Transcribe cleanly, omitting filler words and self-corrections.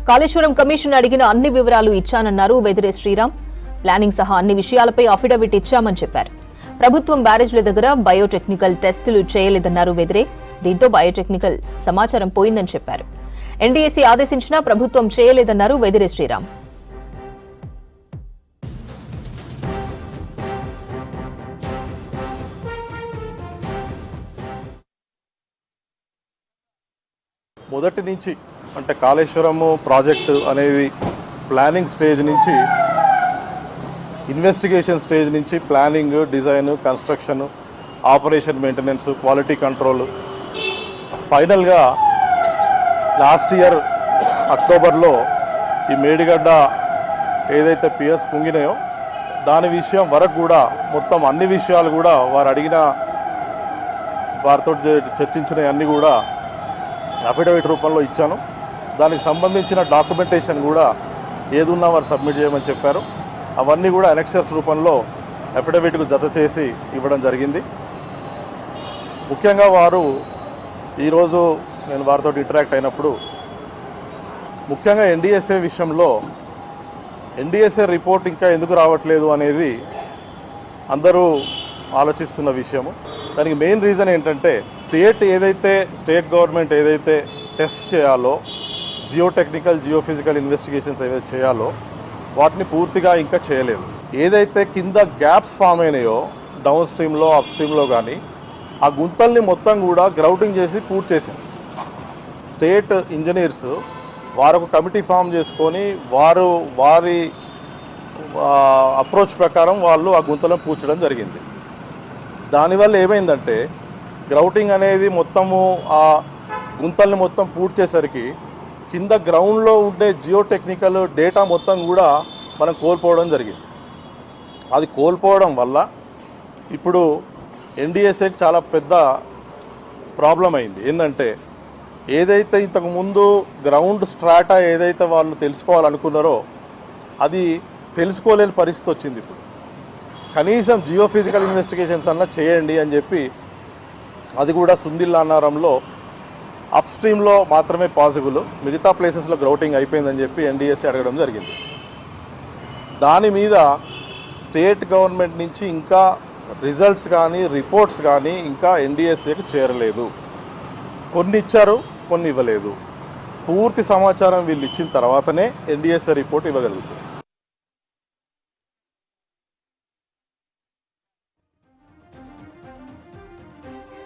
Kaleshwaram commission అడిగిన అన్ని వివరాలు ఇచ్చానన్నారు వెదిరే శ్రీరామ్. ప్లానింగ్ సహా అన్ని విషయాలపై అఫిడవిట్ ఇచ్చామని చెప్పారు. ప్రభుత్వం బ్యారేజ్ల దగ్గర బయోటెక్నికల్ టెస్టులు చేయలేదన్నారు వెదిరే. దీంతో బయోటెక్నికల్ సమాచారం పోయిందని చెప్పారు. ఎన్డీఏసీ ఆదేశించినా ప్రభుత్వం చేయలేదన్నారు వెదిరే శ్రీరామ్. మొదటి నుంచి అంటే కాళేశ్వరము ప్రాజెక్టు అనేది ప్లానింగ్ స్టేజ్ నుంచి ఇన్వెస్టిగేషన్ స్టేజ్ నుంచి planning, design, construction, operation, maintenance, quality control, ఫైనల్గా లాస్ట్ ఇయర్ అక్టోబర్లో ఈ మేడిగడ్డ ఏదైతే పిఎస్ కుంగినాయో దాని విషయం వరకు కూడా మొత్తం అన్ని విషయాలు కూడా వారు అడిగిన వారితో చర్చించిన అన్నీ కూడా అఫిడవిట్ రూపంలో ఇచ్చాను. దానికి సంబంధించిన డాక్యుమెంటేషన్ కూడా ఏదున్నా వారు సబ్మిట్ చేయమని చెప్పారు. అవన్నీ కూడా అనెక్సెస్ రూపంలో అఫిడవిట్కు జత చేసి ఇవ్వడం జరిగింది. ముఖ్యంగా వారు ఈరోజు నేను వారితో ఇంటరాక్ట్ అయినప్పుడు ముఖ్యంగా ఎన్డీఎస్ఏ విషయంలో ఎన్డీఎస్ఏ రిపోర్ట్ ఇంకా ఎందుకు రావట్లేదు అనేది అందరూ ఆలోచిస్తున్న విషయము. దానికి మెయిన్ రీజన్ ఏంటంటే స్టేట్ గవర్నమెంట్ ఏదైతే టెస్ట్ చేయాలో, జియోటెక్నికల్, జియోఫిజికల్ ఇన్వెస్టిగేషన్స్ ఏదైతే చేయాలో వాటిని పూర్తిగా ఇంకా చేయలేదు. ఏదైతే కింద గ్యాప్స్ ఫామ్ అయినాయో డౌన్ స్ట్రీమ్లో, అప్ స్ట్రీమ్లో కానీ ఆ గుంతల్ని మొత్తం కూడా గ్రౌటింగ్ చేసి పూర్తి చేసింది. స్టేట్ ఇంజనీర్స్ వారు ఒక కమిటీ ఫామ్ చేసుకొని వారి అప్రోచ్ ప్రకారం వాళ్ళు ఆ గుంతలను పూడ్చడం జరిగింది. దానివల్ల ఏమైందంటే గ్రౌటింగ్ అనేది మొత్తము ఆ గుంతల్ని మొత్తం పూడ్చేసరికి కింద గ్రౌండ్లో ఉండే జియోటెక్నికల్ డేటా మొత్తం కూడా మనం కోల్పోవడం జరిగింది. అది కోల్పోవడం వల్ల ఇప్పుడు ఎన్డీఎస్ఏకి చాలా పెద్ద ప్రాబ్లం అయింది. ఏంటంటే ఏదైతే ఇంతకుముందు గ్రౌండ్ స్ట్రాటా ఏదైతే వాళ్ళు తెలుసుకోవాలనుకున్నారో అది తెలుసుకోలేని పరిస్థితి వచ్చింది. ఇప్పుడు కనీసం జియోఫిజికల్ ఇన్వెస్టిగేషన్స్ అన్నా చేయండి అని చెప్పి అది కూడా సుందిల్లా అన్నారంలో అప్ స్ట్రీమ్లో మాత్రమే పాసిబుల్, మిగతా ప్లేసెస్లో గ్రౌటింగ్ అయిపోయిందని చెప్పి ఎన్డీఎస్ఏ అడగడం జరిగింది. దాని మీద స్టేట్ గవర్నమెంట్ నుంచి ఇంకా రిజల్ట్స్ కానీ రిపోర్ట్స్ కానీ ఇంకా ఎన్డీఎస్ఏకి చేరలేదు. కొన్ని ఇచ్చారు, కొన్ని ఇవ్వలేదు. పూర్తి సమాచారం వీళ్ళు ఇచ్చిన తర్వాతనే ఎన్డీఎస్ఏ రిపోర్ట్ ఇవ్వగలుగుతుంది.